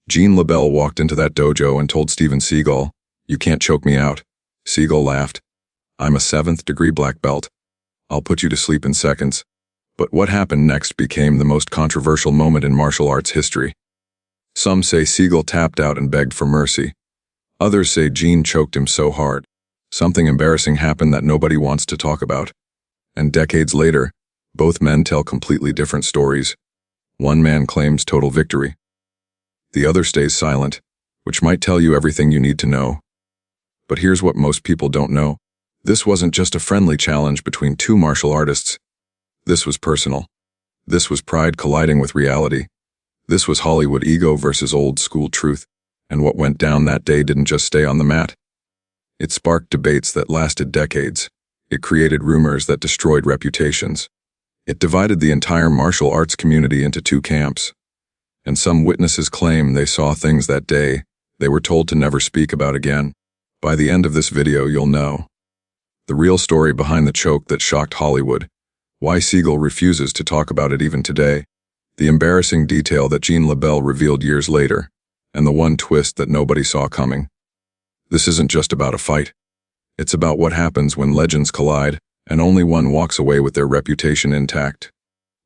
Gene LeBell walked into that dojo and told Steven Seagal, "You can't choke me out." Seagal laughed. "I'm a 7th-degree black belt. I'll put you to sleep in seconds." But what happened next became the most controversial moment in martial arts history. Some say Seagal tapped out and begged for mercy. Others say Gene choked him so hard. Something embarrassing happened that nobody wants to talk about. And decades later, both men tell completely different stories. One man claims total victory. The other stays silent, which might tell you everything you need to know. But here's what most people don't know. This wasn't just a friendly challenge between two martial artists. This was personal. This was pride colliding with reality. This was Hollywood ego versus old school truth. And what went down that day didn't just stay on the mat. It sparked debates that lasted decades. It created rumors that destroyed reputations. It divided the entire martial arts community into two camps. And some witnesses claim they saw things that day they were told to never speak about again. By the end of this video, you'll know the real story behind the choke that shocked Hollywood, why Seagal refuses to talk about it even today, the embarrassing detail that Gene LeBell revealed years later, and the one twist that nobody saw coming. This isn't just about a fight. It's about what happens when legends collide and only one walks away with their reputation intact.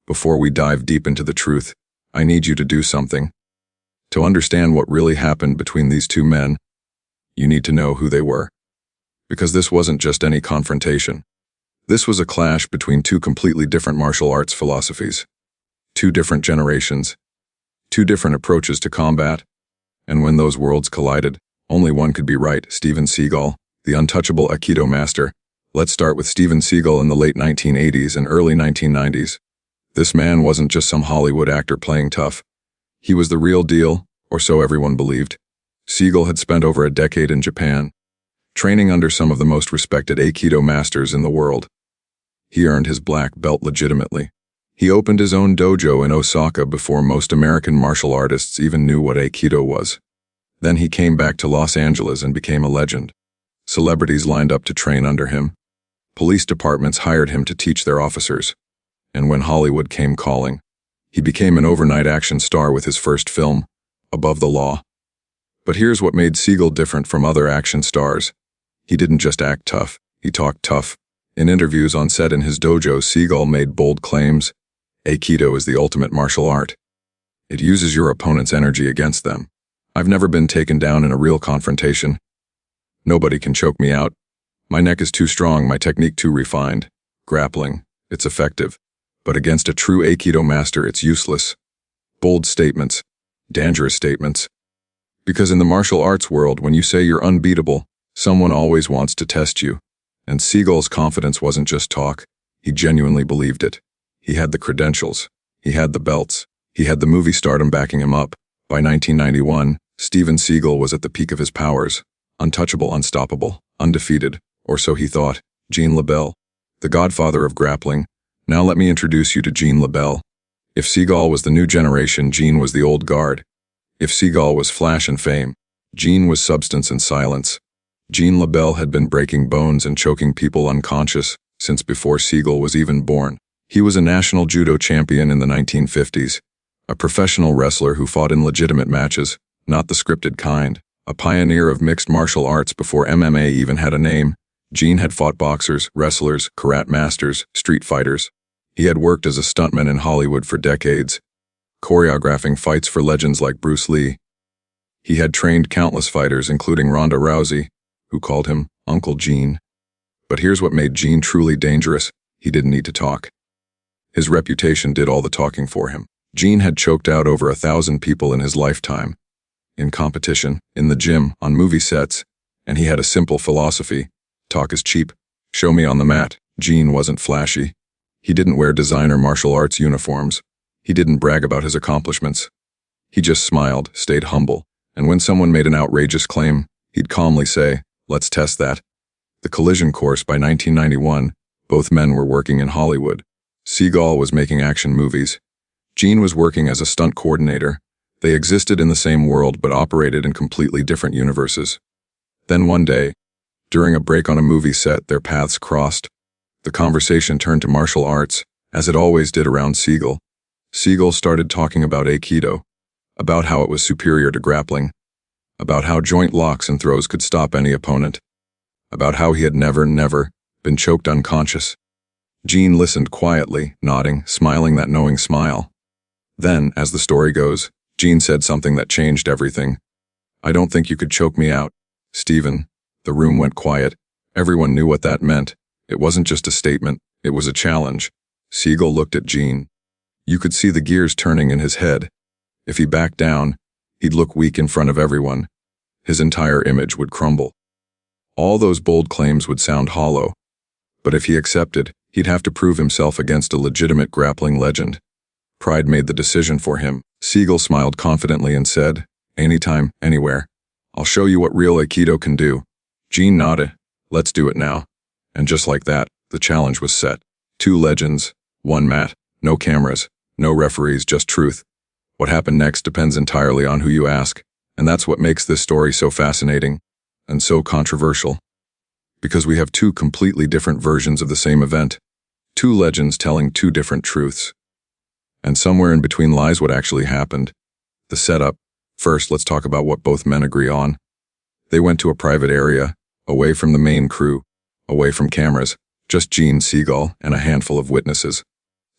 Before we dive deep into the truth, I need you to do something. To understand what really happened between these two men, you need to know who they were. Because this wasn't just any confrontation. This was a clash between two completely different martial arts philosophies. Two different generations. Two different approaches to combat. And when those worlds collided, only one could be right: Steven Seagal, the untouchable Aikido master. Let's start with Steven Seagal in the late 1980s and early 1990s. This man wasn't just some Hollywood actor playing tough. He was the real deal, or so everyone believed. Seagal had spent over a decade in Japan, training under some of the most respected Aikido masters in the world. He earned his black belt legitimately. He opened his own dojo in Osaka before most American martial artists even knew what Aikido was. Then he came back to Los Angeles and became a legend. Celebrities lined up to train under him. Police departments hired him to teach their officers. And when Hollywood came calling, he became an overnight action star with his first film, Above the Law. But here's what made Seagal different from other action stars. He didn't just act tough, he talked tough. In interviews on set in his dojo, Seagal made bold claims. Aikido is the ultimate martial art. It uses your opponent's energy against them. I've never been taken down in a real confrontation. Nobody can choke me out. My neck is too strong, my technique too refined. Grappling, it's effective. But against a true Aikido master, it's useless. Bold statements. Dangerous statements. Because in the martial arts world, when you say you're unbeatable, someone always wants to test you. And Seagal's confidence wasn't just talk. He genuinely believed it. He had the credentials. He had the belts. He had the movie stardom backing him up. By 1991, Steven Seagal was at the peak of his powers. Untouchable, unstoppable, undefeated, or so he thought. Gene LeBell, the godfather of grappling. Now let me introduce you to Gene LeBell. If Seagal was the new generation, Gene was the old guard. If Seagal was flash and fame, Gene was substance and silence. Gene LeBell had been breaking bones and choking people unconscious since before Seagal was even born. He was a national judo champion in the 1950s, a professional wrestler who fought in legitimate matches, not the scripted kind, a pioneer of mixed martial arts before MMA even had a name. Gene had fought boxers, wrestlers, karate masters, street fighters. He had worked as a stuntman in Hollywood for decades, choreographing fights for legends like Bruce Lee. He had trained countless fighters, including Ronda Rousey, who called him Uncle Gene. But here's what made Gene truly dangerous: he didn't need to talk. His reputation did all the talking for him. Gene had choked out over 1,000 people in his lifetime. In competition, in the gym, on movie sets, and he had a simple philosophy: talk is cheap. Show me on the mat. Gene wasn't flashy. He didn't wear designer martial arts uniforms. He didn't brag about his accomplishments. He just smiled, stayed humble, and when someone made an outrageous claim, he'd calmly say, "Let's test that." The collision course. By 1991, both men were working in Hollywood. Seagal was making action movies. Gene was working as a stunt coordinator. They existed in the same world but operated in completely different universes. Then one day, during a break on a movie set, their paths crossed. The conversation turned to martial arts, as it always did around Seagal. Seagal started talking about Aikido, about how it was superior to grappling, about how joint locks and throws could stop any opponent, about how he had never been choked unconscious. Gene listened quietly, nodding, smiling that knowing smile. Then, as the story goes, Gene said something that changed everything. "I don't think you could choke me out, Steven." The room went quiet. Everyone knew what that meant. It wasn't just a statement, it was a challenge. Seagal looked at Gene. You could see the gears turning in his head. If he backed down, he'd look weak in front of everyone. His entire image would crumble. All those bold claims would sound hollow. But if he accepted, he'd have to prove himself against a legitimate grappling legend. Pride made the decision for him. Seagal smiled confidently and said, "Anytime, anywhere. I'll show you what real Aikido can do." Gene nodded. "Let's do it now." And just like that, the challenge was set. 2 legends, 1 mat, no cameras, no referees, just truth. What happened next depends entirely on who you ask, and that's what makes this story so fascinating and so controversial. Because we have 2 completely different versions of the same event, 2 legends telling 2 different truths. And somewhere in between lies what actually happened. The setup. First, let's talk about what both men agree on. They went to a private area, away from the main crew, away from cameras, just Gene Seagal and a handful of witnesses.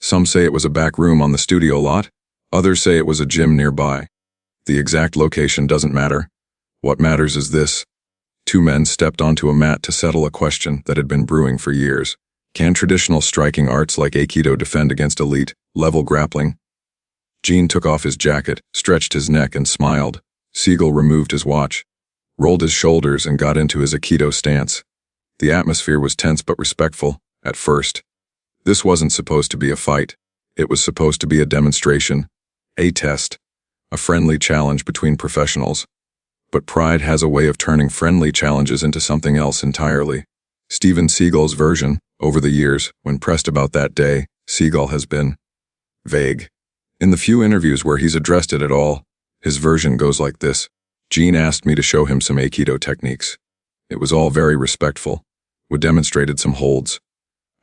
Some say it was a back room on the studio lot, others say it was a gym nearby. The exact location doesn't matter. What matters is this. 2 men stepped onto a mat to settle a question that had been brewing for years. Can traditional striking arts like Aikido defend against elite-level grappling? Gene took off his jacket, stretched his neck, and smiled. Seagal removed his watch, rolled his shoulders, and got into his Aikido stance. The atmosphere was tense but respectful, at first. This wasn't supposed to be a fight. It was supposed to be a demonstration, a test, a friendly challenge between professionals. But pride has a way of turning friendly challenges into something else entirely. Steven Seagal's version, over the years, when pressed about that day, Seagal has been vague. In the few interviews where he's addressed it at all, his version goes like this. Gene asked me to show him some Aikido techniques. It was all very respectful. We demonstrated some holds.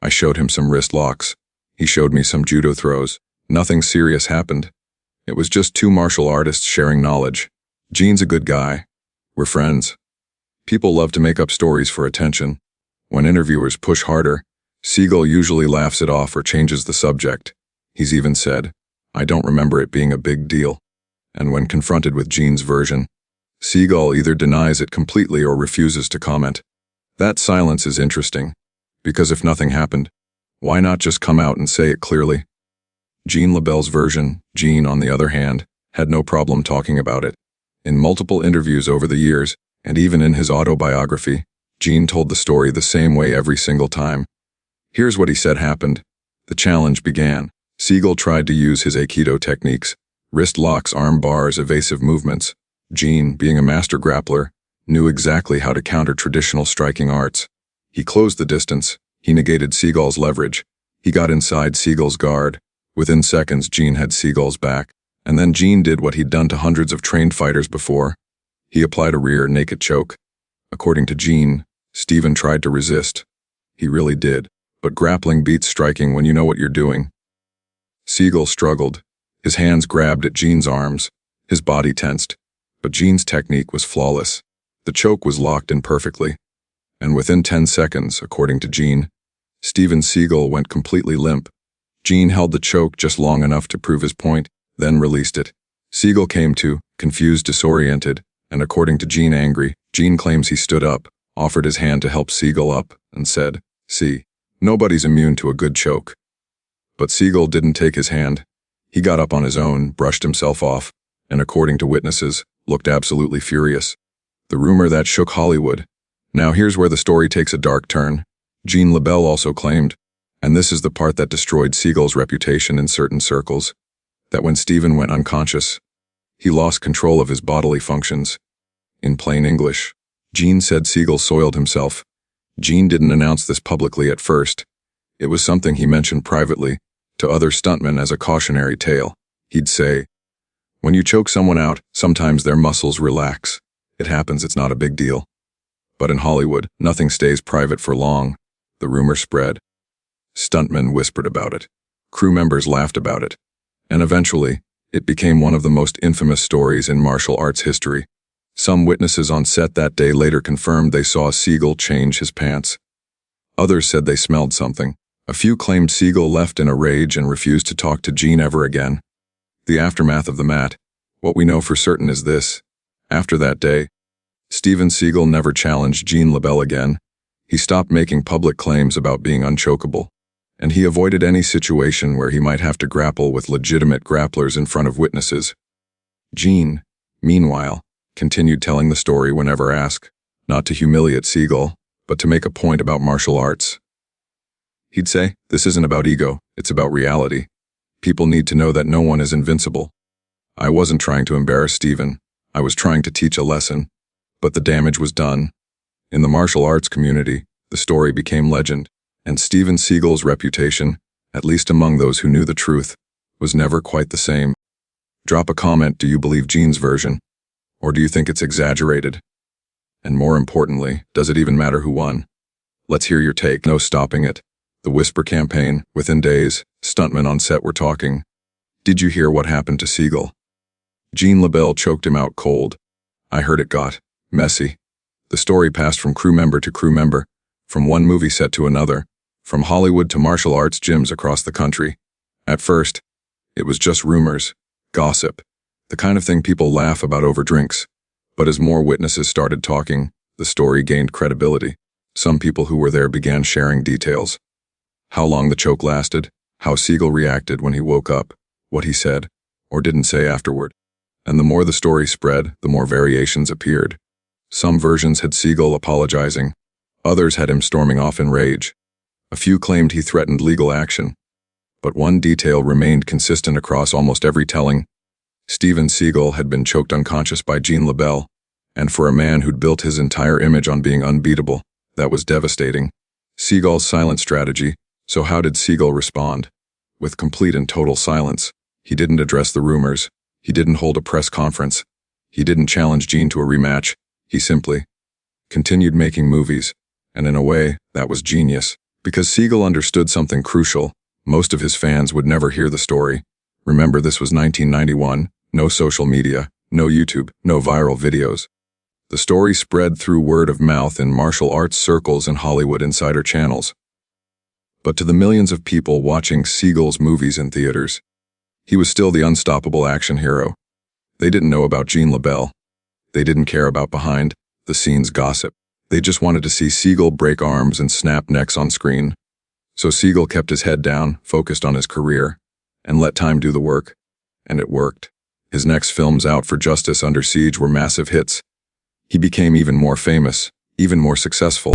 I showed him some wrist locks. He showed me some judo throws. Nothing serious happened. It was just 2 martial artists sharing knowledge. Gene's a good guy. We're friends. People love to make up stories for attention. When interviewers push harder, Seagal usually laughs it off or changes the subject. He's even said, "I don't remember it being a big deal." And when confronted with Gene's version, Seagal either denies it completely or refuses to comment. That silence is interesting, because if nothing happened, why not just come out and say it clearly? Gene LeBell's version, Gene, on the other hand, had no problem talking about it. In multiple interviews over the years, and even in his autobiography, Gene told the story the same way every single time. Here's what he said happened. The challenge began. Seagal tried to use his Aikido techniques, wrist locks, arm bars, evasive movements. Gene, being a master grappler, knew exactly how to counter traditional striking arts. He closed the distance. He negated Seagal's leverage. He got inside Seagal's guard. Within seconds, Gene had Seagal's back. And then Gene did what he'd done to hundreds of trained fighters before. He applied a rear naked choke. According to Gene, Steven tried to resist. He really did. But grappling beats striking when you know what you're doing. Seagal struggled. His hands grabbed at Gene's arms. His body tensed. But Gene's technique was flawless. The choke was locked in perfectly. And within 10 seconds, according to Gene, Steven Seagal went completely limp. Gene held the choke just long enough to prove his point, then released it. Seagal came to, confused, disoriented, and according to Gene, angry. Gene claims he stood up, offered his hand to help Seagal up, and said, "See, nobody's immune to a good choke." But Seagal didn't take his hand. He got up on his own, brushed himself off, and according to witnesses, looked absolutely furious. The rumor that shook Hollywood. Now here's where the story takes a dark turn. Gene LeBell also claimed, and this is the part that destroyed Seagal's reputation in certain circles, that when Steven went unconscious, he lost control of his bodily functions. In plain English, Gene said Seagal soiled himself. Gene didn't announce this publicly at first. It was something he mentioned privately to other stuntmen as a cautionary tale. He'd say, "When you choke someone out, sometimes their muscles relax. It happens, it's not a big deal." But in Hollywood, nothing stays private for long. The rumor spread. Stuntmen whispered about it. Crew members laughed about it. And eventually, It became one of the most infamous stories in martial arts history. Some witnesses on set that day later confirmed they saw Seagal change his pants. Others said they smelled something. A few claimed Seagal left in a rage and refused to talk to Gene ever again. The aftermath of the mat. What we know for certain is this. After that day, Steven Seagal never challenged Gene LeBell again. He stopped making public claims about being unchokeable, and he avoided any situation where he might have to grapple with legitimate grapplers in front of witnesses. Gene, meanwhile, continued telling the story whenever asked, not to humiliate Seagal, but to make a point about martial arts. He'd say, "This isn't about ego, it's about reality. People need to know that no one is invincible. I wasn't trying to embarrass Steven, I was trying to teach a lesson, but the damage was done." In the martial arts community, the story became legend, and Steven Seagal's reputation, at least among those who knew the truth, was never quite the same. Drop a comment, do you believe Gene's version? Or do you think it's exaggerated? And more importantly, does it even matter who won? Let's hear your take. No stopping it. The Whisper campaign, within days, stuntmen on set were talking. Did you hear what happened to Seagal? Gene LeBell choked him out cold. I heard it got messy. The story passed from crew member to crew member, from one movie set to another, from Hollywood to martial arts gyms across the country. At first, it was just rumors, gossip, the kind of thing people laugh about over drinks. But as more witnesses started talking, the story gained credibility. Some people who were there began sharing details. How long the choke lasted, how Seagal reacted when he woke up, what he said, or didn't say afterward. And the more the story spread, the more variations appeared. Some versions had Seagal apologizing. Others had him storming off in rage. A few claimed he threatened legal action. But one detail remained consistent across almost every telling. Steven Seagal had been choked unconscious by Gene LeBell, and for a man who'd built his entire image on being unbeatable, that was devastating. Seagal's silent strategy. So how did Seagal respond? With complete and total silence. He didn't address the rumors. He didn't hold a press conference. He didn't challenge Gene to a rematch. He simply continued making movies. And in a way, that was genius. Because Seagal understood something crucial. Most of his fans would never hear the story. Remember, this was 1991. No social media, no YouTube, no viral videos. The story spread through word of mouth in martial arts circles and Hollywood insider channels. But to the millions of people watching Seagal's movies in theaters, he was still the unstoppable action hero. They didn't know about Gene LeBell. They didn't care about behind-the-scenes gossip. They just wanted to see Seagal break arms and snap necks on screen. So Seagal kept his head down, focused on his career, and let time do the work. And it worked. His next films, Out for Justice, Under Siege, were massive hits. He became even more famous, even more successful.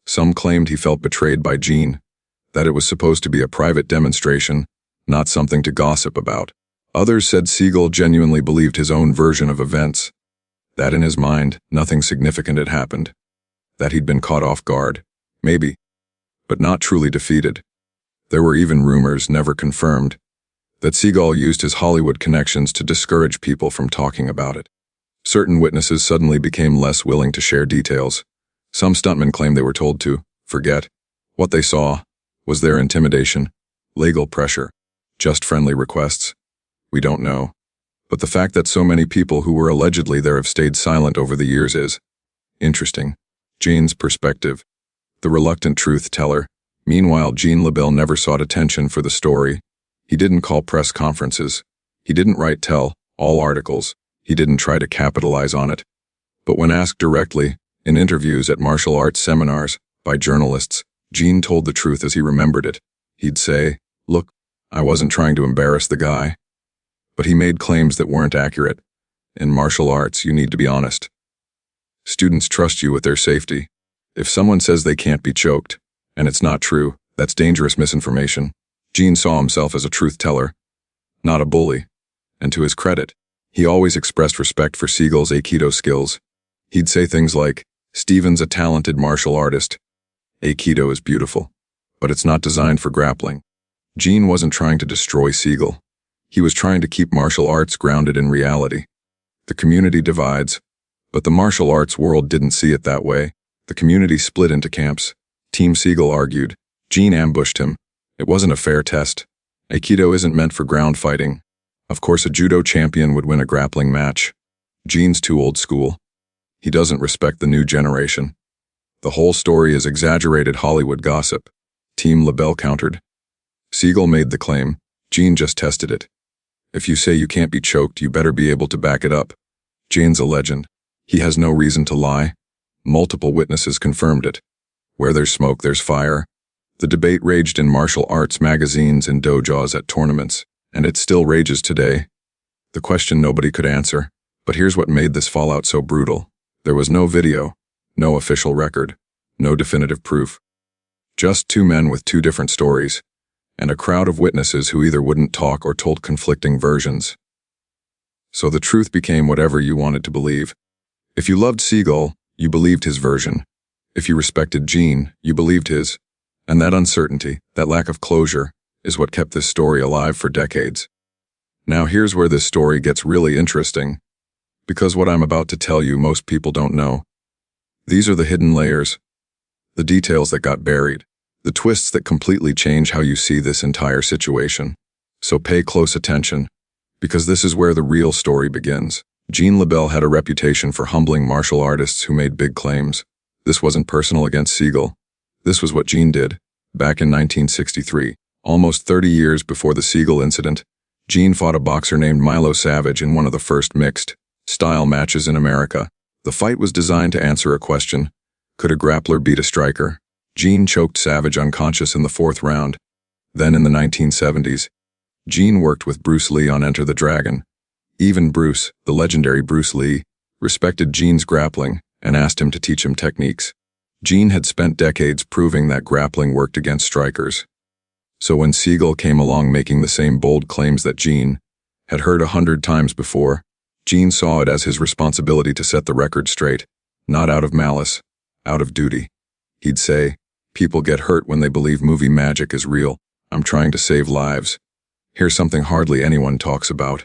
Some claimed he felt betrayed by Gene, that it was supposed to be a private demonstration, not something to gossip about. Others said Seagal genuinely believed his own version of events, that in his mind, nothing significant had happened, that he'd been caught off guard, maybe, but not truly defeated. There were even rumors, never confirmed, that Seagal used his Hollywood connections to discourage people from talking about it. Certain witnesses suddenly became less willing to share details. Some stuntmen claimed they were told to forget what they saw. Was there intimidation, legal pressure, just friendly requests? We don't know. But the fact that so many people who were allegedly there have stayed silent over the years is interesting. Gene's perspective, the reluctant truth teller. Meanwhile, Gene LeBell never sought attention for the story. He didn't call press conferences. He didn't write tell-all articles. He didn't try to capitalize on it. But when asked directly, in interviews at martial arts seminars, by journalists, Gene told the truth as he remembered it. He'd say, "Look, I wasn't trying to embarrass the guy." But he made claims that weren't accurate. In martial arts, you need to be honest. Students trust you with their safety. If someone says they can't be choked, and it's not true, that's dangerous misinformation. Gene saw himself as a truth teller, not a bully. And to his credit, he always expressed respect for Seagal's Aikido skills. He'd say things like, "Steven's a talented martial artist. Aikido is beautiful, but it's not designed for grappling." Gene wasn't trying to destroy Seagal. He was trying to keep martial arts grounded in reality. The community divides, But the martial arts world didn't see it that way. The community split into camps. Team Seagal argued. Gene ambushed him. It wasn't a fair test. Aikido isn't meant for ground fighting. Of course, a judo champion would win a grappling match. Gene's too old school. He doesn't respect the new generation. The whole story is exaggerated Hollywood gossip. Team LeBell countered. Seagal made the claim. Gene just tested it. If you say you can't be choked, you better be able to back it up. Gene's a legend. He has no reason to lie. Multiple witnesses confirmed it. Where there's smoke, there's fire. The debate raged in martial arts magazines and dojos at tournaments, and it still rages today. The question nobody could answer. But here's what made this fallout so brutal. There was no video, no official record, no definitive proof. Just two men with two different stories, and a crowd of witnesses who either wouldn't talk or told conflicting versions. So the truth became whatever you wanted to believe. If you loved Seagal, you believed his version. If you respected Gene, you believed his. And that uncertainty, that lack of closure, is what kept this story alive for decades. Now here's where this story gets really interesting. Because what I'm about to tell you most people don't know. These are the hidden layers. The details that got buried. The twists that completely change how you see this entire situation. So pay close attention, because this is where the real story begins. Gene LeBell had a reputation for humbling martial artists who made big claims. This wasn't personal against Seagal. This was what Gene did. Back in 1963, almost 30 years before the Seagal incident, Gene fought a boxer named Milo Savage in one of the first mixed-style matches in America. The fight was designed to answer a question: could a grappler beat a striker? Gene choked Savage unconscious in the fourth round. Then in the 1970s, Gene worked with Bruce Lee on Enter the Dragon. Even Bruce, the legendary Bruce Lee, respected Gene's grappling and asked him to teach him techniques. Gene had spent decades proving that grappling worked against strikers. So when Seagal came along making the same bold claims that Gene had heard 100 times before, Gene saw it as his responsibility to set the record straight, not out of malice, out of duty. He'd say, "People get hurt when they believe movie magic is real. I'm trying to save lives." Here's something hardly anyone talks about.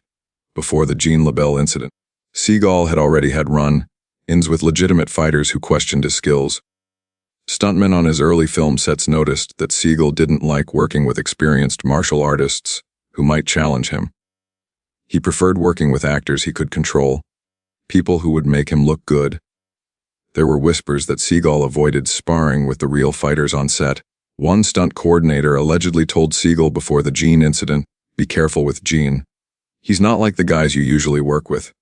Before the Gene LeBell incident, Seagal had already had run-ins with legitimate fighters who questioned his skills. Stuntmen on his early film sets noticed that Seagal didn't like working with experienced martial artists who might challenge him. He preferred working with actors he could control, people who would make him look good. There were whispers that Seagal avoided sparring with the real fighters on set. One stunt coordinator allegedly told Seagal before the Gene incident, "Be careful with Gene. He's not like the guys you usually work with."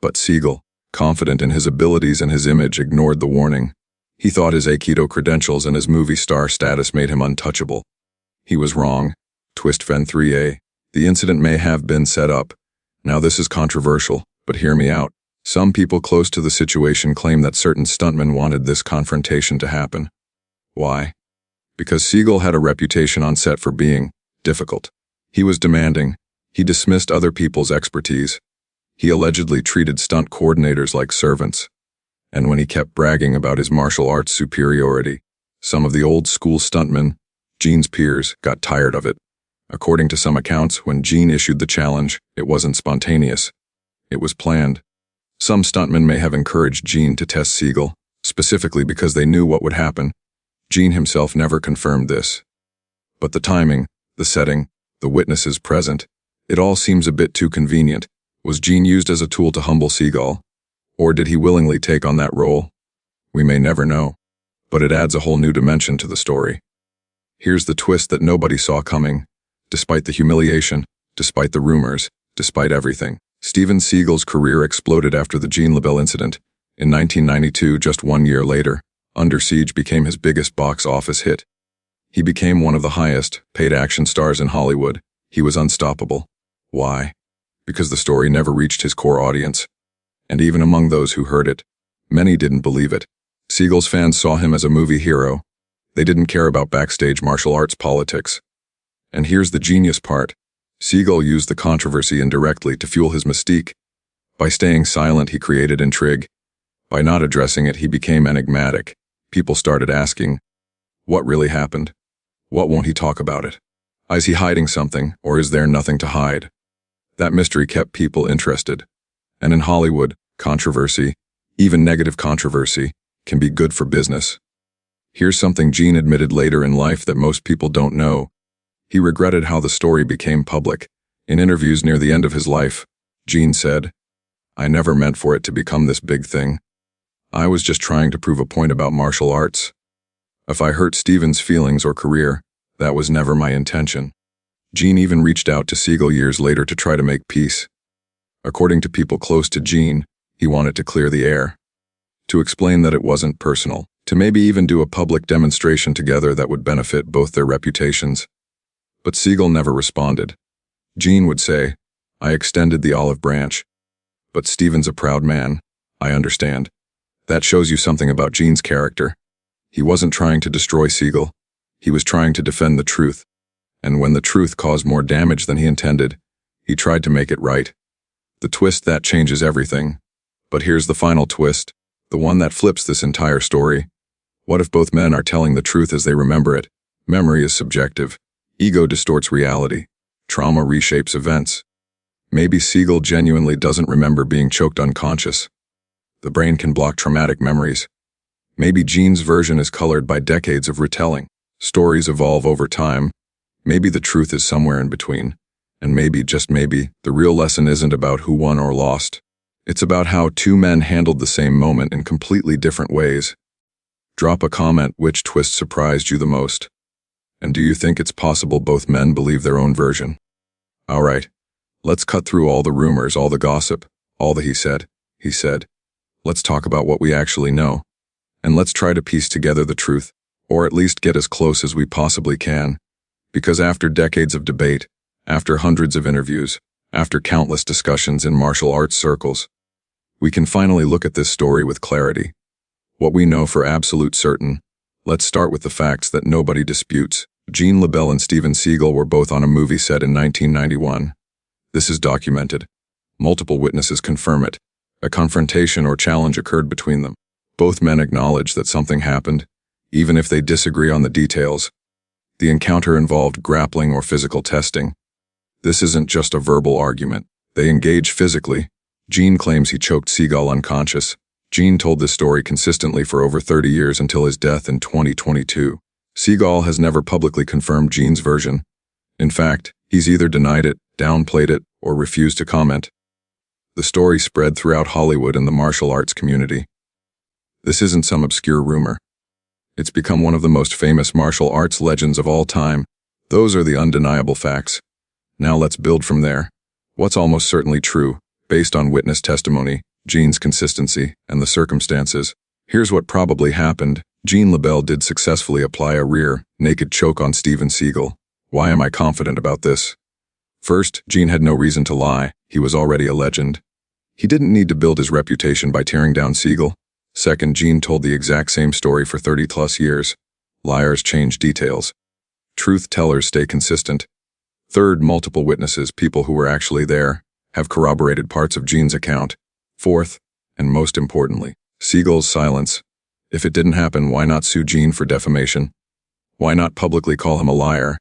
But Seagal, confident in his abilities and his image, ignored the warning. He thought his Aikido credentials and his movie star status made him untouchable. He was wrong. Twist Fen 3A. The incident may have been set up. Now this is controversial, but hear me out. Some people close to the situation claim that certain stuntmen wanted this confrontation to happen. Why? Because Seagal had a reputation on set for being difficult. He was demanding. He dismissed other people's expertise. He allegedly treated stunt coordinators like servants. And when he kept bragging about his martial arts superiority, some of the old-school stuntmen, Gene's peers, got tired of it. According to some accounts, when Gene issued the challenge, it wasn't spontaneous. It was planned. Some stuntmen may have encouraged Gene to test Seagal, specifically because they knew what would happen. Gene himself never confirmed this. But the timing, the setting, the witnesses present, it all seems a bit too convenient. Was Gene used as a tool to humble Seagal? Or did he willingly take on that role? We may never know. But it adds a whole new dimension to the story. Here's the twist that nobody saw coming. Despite the humiliation, despite the rumors, despite everything, Steven Seagal's career exploded after the Gene LeBell incident. In 1992, just 1 year later, Under Siege became his biggest box office hit. He became one of the highest-paid action stars in Hollywood. He was unstoppable. Why? Because the story never reached his core audience. And even among those who heard it, many didn't believe it. Seagal's fans saw him as a movie hero. They didn't care about backstage martial arts politics. And here's the genius part. Seagal used the controversy indirectly to fuel his mystique. By staying silent, he created intrigue. By not addressing it, he became enigmatic. People started asking, what really happened? What won't he talk about it? Is he hiding something, or is there nothing to hide? That mystery kept people interested. And in Hollywood, controversy even negative controversy, can be good for business. Here's something Gene admitted later in life that most people don't know. He regretted how the story became public. In interviews near the end of his life, Gene said, "I never meant for it to become this big thing. I was just trying to prove a point about martial arts. If I hurt Steven's feelings or career, that was never my intention." Gene even reached out to Seagal years later to try to make peace. According to people close to Gene, he wanted to clear the air, to explain that it wasn't personal, to maybe even do a public demonstration together that would benefit both their reputations. But Seagal never responded. Gene would say, "I extended the olive branch. But Steven's a proud man. I understand." That shows you something about Gene's character. He wasn't trying to destroy Seagal. He was trying to defend the truth. And when the truth caused more damage than he intended, he tried to make it right. The twist that changes everything. But here's the final twist, the one that flips this entire story. What if both men are telling the truth as they remember it? Memory is subjective. Ego distorts reality. Trauma reshapes events. Maybe Seagal genuinely doesn't remember being choked unconscious. The brain can block traumatic memories. Maybe Gene's version is colored by decades of retelling. Stories evolve over time. Maybe the truth is somewhere in between. And maybe, just maybe, the real lesson isn't about who won or lost. It's about how two men handled the same moment in completely different ways. Drop a comment which twist surprised you the most. And do you think it's possible both men believe their own version? Alright, let's cut through all the rumors, all the gossip, all the he said. Let's talk about what we actually know. And let's try to piece together the truth, or at least get as close as we possibly can. Because after decades of debate, after hundreds of interviews, after countless discussions in martial arts circles, we can finally look at this story with clarity. What we know for absolute certain. Let's start with the facts that nobody disputes. Gene LeBell and Steven Seagal were both on a movie set in 1991. This is documented. Multiple witnesses confirm it. A confrontation or challenge occurred between them. Both men acknowledge that something happened, even if they disagree on the details. The encounter involved grappling or physical testing. This isn't just a verbal argument. They engage physically. Gene claims he choked Seagal unconscious. Gene told this story consistently for over 30 years until his death in 2022. Seagal has never publicly confirmed Gene's version. In fact, he's either denied it, downplayed it, or refused to comment. The story spread throughout Hollywood and the martial arts community. This isn't some obscure rumor. It's become one of the most famous martial arts legends of all time. Those are the undeniable facts. Now let's build from there. What's almost certainly true, based on witness testimony, Gene's consistency, and the circumstances. Here's what probably happened. Gene LeBell did successfully apply a rear, naked choke on Steven Seagal. Why am I confident about this? First, Gene had no reason to lie. He was already a legend. He didn't need to build his reputation by tearing down Seagal. Second, Gene told the exact same story for 30-plus years. Liars change details. Truth tellers stay consistent. Third, multiple witnesses, people who were actually there, have corroborated parts of Gene's account. Fourth, and most importantly, Seagal's silence. If it didn't happen, why not sue Gene for defamation? Why not publicly call him a liar?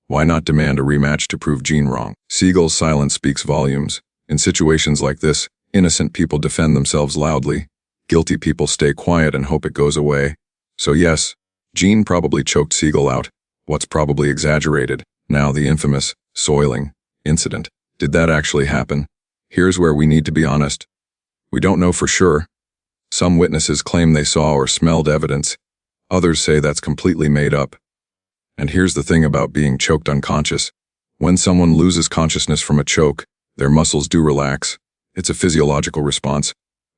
Why not demand a rematch to prove Gene wrong? Seagal's silence speaks volumes. In situations like this, innocent people defend themselves loudly. Guilty people stay quiet and hope it goes away. So yes, Gene probably choked Seagal out. What's probably exaggerated? Now the infamous soiling incident. Did that actually happen? Here's where we need to be honest. We don't know for sure. Some witnesses claim they saw or smelled evidence. Others say that's completely made up. And here's the thing about being choked unconscious. When someone loses consciousness from a choke, their muscles do relax. It's a physiological response.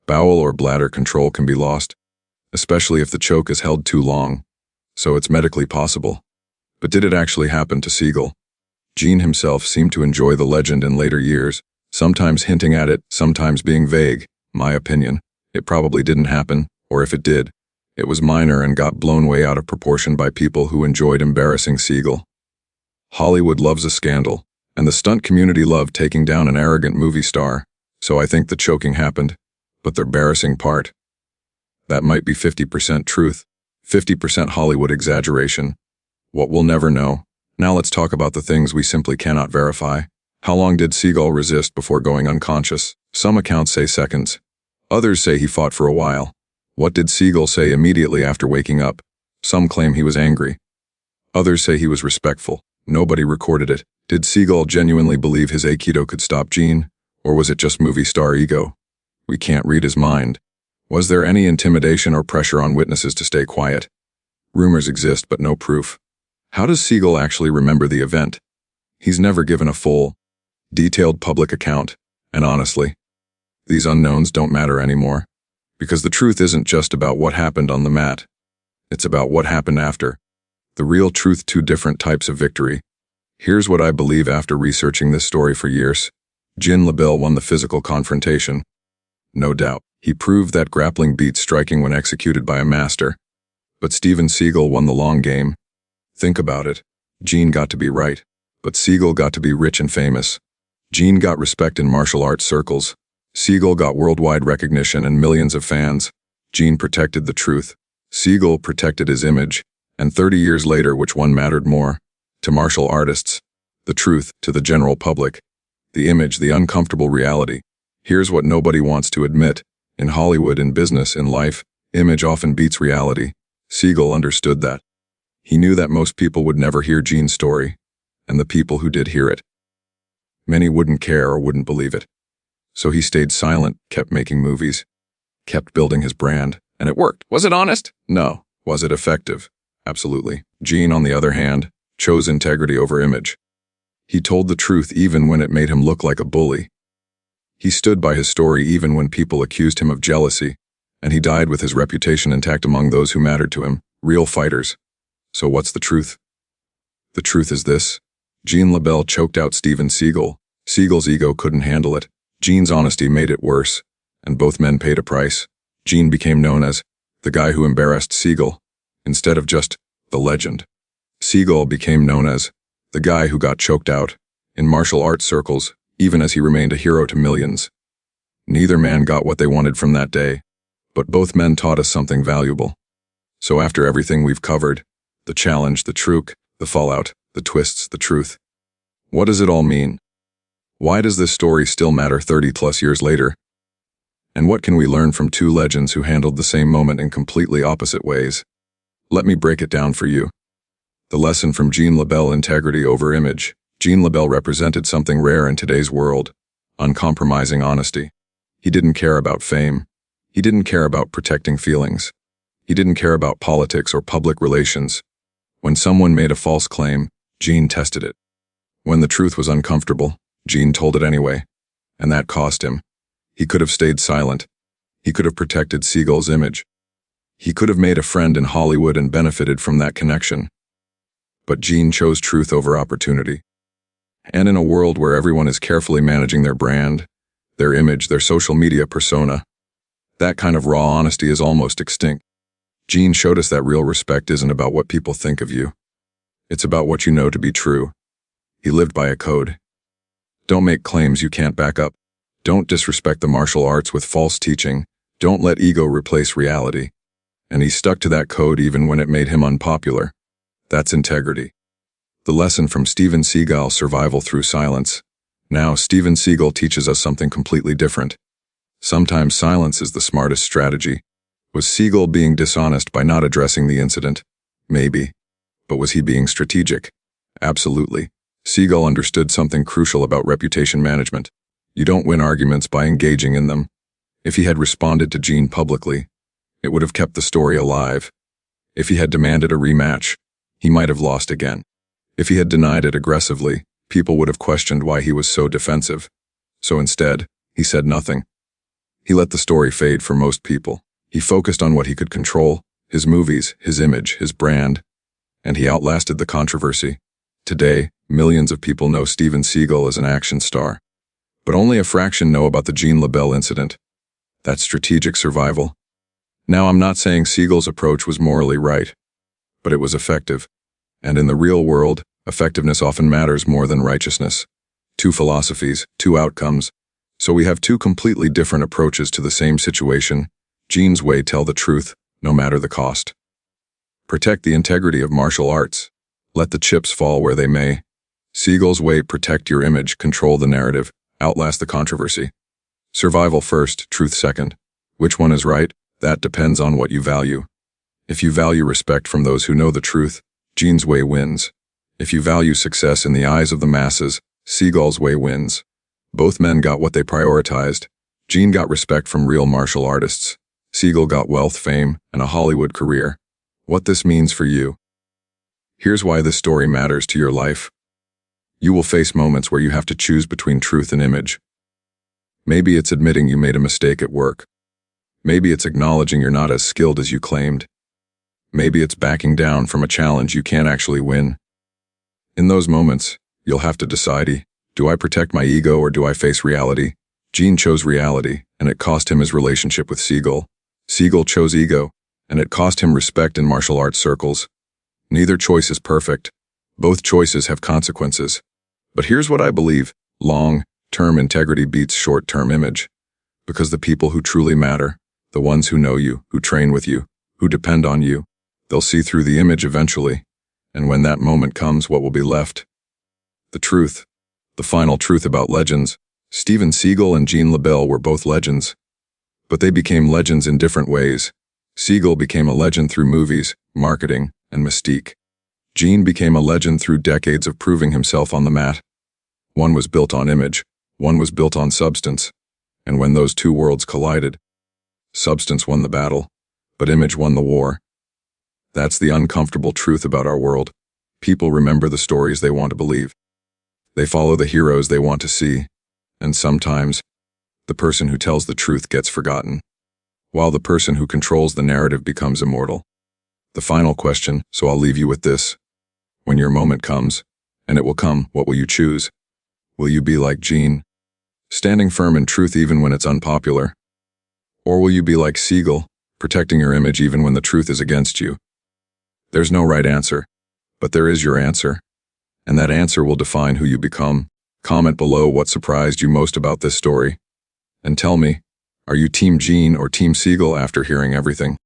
Bowel or bladder control can be lost, especially if the choke is held too long. So it's medically possible. But did it actually happen to Seagal? Gene himself seemed to enjoy the legend in later years, sometimes hinting at it, sometimes being vague. My opinion, it probably didn't happen, or if it did, it was minor and got blown way out of proportion by people who enjoyed embarrassing Seagal. Hollywood loves a scandal, and the stunt community loved taking down an arrogant movie star, so I think the choking happened. But the embarrassing part, that might be 50% truth, 50% Hollywood exaggeration. What we'll never know. Now let's talk about the things we simply cannot verify. How long did Seagal resist before going unconscious? Some accounts say seconds. Others say he fought for a while. What did Seagal say immediately after waking up? Some claim he was angry. Others say he was respectful. Nobody recorded it. Did Seagal genuinely believe his Aikido could stop Gene? Or was it just movie star ego? We can't read his mind. Was there any intimidation or pressure on witnesses to stay quiet? Rumors exist, but no proof. How does Seagal actually remember the event? He's never given a full, detailed public account, and honestly, these unknowns don't matter anymore, because the truth isn't just about what happened on the mat. It's about what happened after. The real truth, two different types of victory. Here's what I believe after researching this story for years. Gene LeBell won the physical confrontation. No doubt, he proved that grappling beats striking when executed by a master. But Steven Seagal won the long game. Think about it. Gene got to be right, but Seagal got to be rich and famous. Gene got respect in martial arts circles. Seagal got worldwide recognition and millions of fans. Gene protected the truth. Seagal protected his image. And 30 years later, which one mattered more? To martial artists, the truth; to the general public, the image, the uncomfortable reality. Here's what nobody wants to admit. In Hollywood, in business, in life, image often beats reality. Seagal understood that. He knew that most people would never hear Gene's story, and the people who did hear it, many wouldn't care or wouldn't believe it. So he stayed silent, kept making movies, kept building his brand, and it worked. Was it honest? No. Was it effective? Absolutely. Gene, on the other hand, chose integrity over image. He told the truth even when it made him look like a bully. He stood by his story even when people accused him of jealousy, and he died with his reputation intact among those who mattered to him, real fighters. So what's the truth? The truth is this. Gene LeBell choked out Steven Seagal. Seagal's ego couldn't handle it. Gene's honesty made it worse, and both men paid a price. Gene became known as the guy who embarrassed Seagal, instead of just the legend. Seagal became known as the guy who got choked out in martial arts circles, even as he remained a hero to millions. Neither man got what they wanted from that day, but both men taught us something valuable. So after everything we've covered, the challenge, the truth, the fallout, the twists, the truth, what does it all mean? Why does this story still matter 30+ years later? And what can we learn from two legends who handled the same moment in completely opposite ways? Let me break it down for you. The lesson from Gene LeBell: integrity over image. Gene LeBell represented something rare in today's world: uncompromising honesty. He didn't care about fame. He didn't care about protecting feelings. He didn't care about politics or public relations. When someone made a false claim, Gene tested it. When the truth was uncomfortable, Gene told it anyway, and that cost him. He could have stayed silent. He could have protected Seagal's image. He could have made a friend in Hollywood and benefited from that connection. But Gene chose truth over opportunity. And in a world where everyone is carefully managing their brand, their image, their social media persona, that kind of raw honesty is almost extinct. Gene showed us that real respect isn't about what people think of you. It's about what you know to be true. He lived by a code. Don't make claims you can't back up. Don't disrespect the martial arts with false teaching. Don't let ego replace reality. And he stuck to that code even when it made him unpopular. That's integrity. The lesson from Steven Seagal: survival through silence. Now, Steven Seagal teaches us something completely different. Sometimes silence is the smartest strategy. Was Seagal being dishonest by not addressing the incident? Maybe. But was he being strategic? Absolutely. Seagal understood something crucial about reputation management. You don't win arguments by engaging in them. If he had responded to Gene publicly, it would have kept the story alive. If he had demanded a rematch, he might have lost again. If he had denied it aggressively, people would have questioned why he was so defensive. So instead, he said nothing. He let the story fade for most people. He focused on what he could control: his movies, his image, his brand, and he outlasted the controversy. Today, millions of people know Steven Seagal as an action star, but only a fraction know about the Gene LeBell incident. That's strategic survival. Now, I'm not saying Seagal's approach was morally right, but it was effective. And in the real world, effectiveness often matters more than righteousness. Two philosophies, two outcomes. So we have two completely different approaches to the same situation. Gene's way: tell the truth, no matter the cost. Protect the integrity of martial arts. Let the chips fall where they may. Seagal's way: protect your image, control the narrative, outlast the controversy. Survival first, truth second. Which one is right? That depends on what you value. If you value respect from those who know the truth, Gene's way wins. If you value success in the eyes of the masses, Seagal's way wins. Both men got what they prioritized. Gene got respect from real martial artists. Seagal got wealth, fame, and a Hollywood career. What this means for you. Here's why this story matters to your life. You will face moments where you have to choose between truth and image. Maybe it's admitting you made a mistake at work. Maybe it's acknowledging you're not as skilled as you claimed. Maybe it's backing down from a challenge you can't actually win. In those moments, you'll have to decide, do I protect my ego or do I face reality? Gene chose reality, and it cost him his relationship with Seagal. Seagal chose ego, and it cost him respect in martial arts circles. Neither choice is perfect. Both choices have consequences. But here's what I believe: long-term integrity beats short-term image. Because the people who truly matter, the ones who know you, who train with you, who depend on you, they'll see through the image eventually. And when that moment comes, what will be left? The truth. The final truth about legends. Steven Seagal and Gene LeBell were both legends. But they became legends in different ways. Seagal became a legend through movies, marketing, and mystique. Gene became a legend through decades of proving himself on the mat. One was built on image, one was built on substance. And when those two worlds collided, substance won the battle, but image won the war. That's the uncomfortable truth about our world. People remember the stories they want to believe. They follow the heroes they want to see. And sometimes, the person who tells the truth gets forgotten, while the person who controls the narrative becomes immortal. The final question, so I'll leave you with this. When your moment comes, and it will come, what will you choose? Will you be like Gene, standing firm in truth even when it's unpopular? Or will you be like Seagal, protecting your image even when the truth is against you? There's no right answer, but there is your answer, and that answer will define who you become. Comment below what surprised you most about this story. And tell me, are you Team Gene or Team Seagal after hearing everything?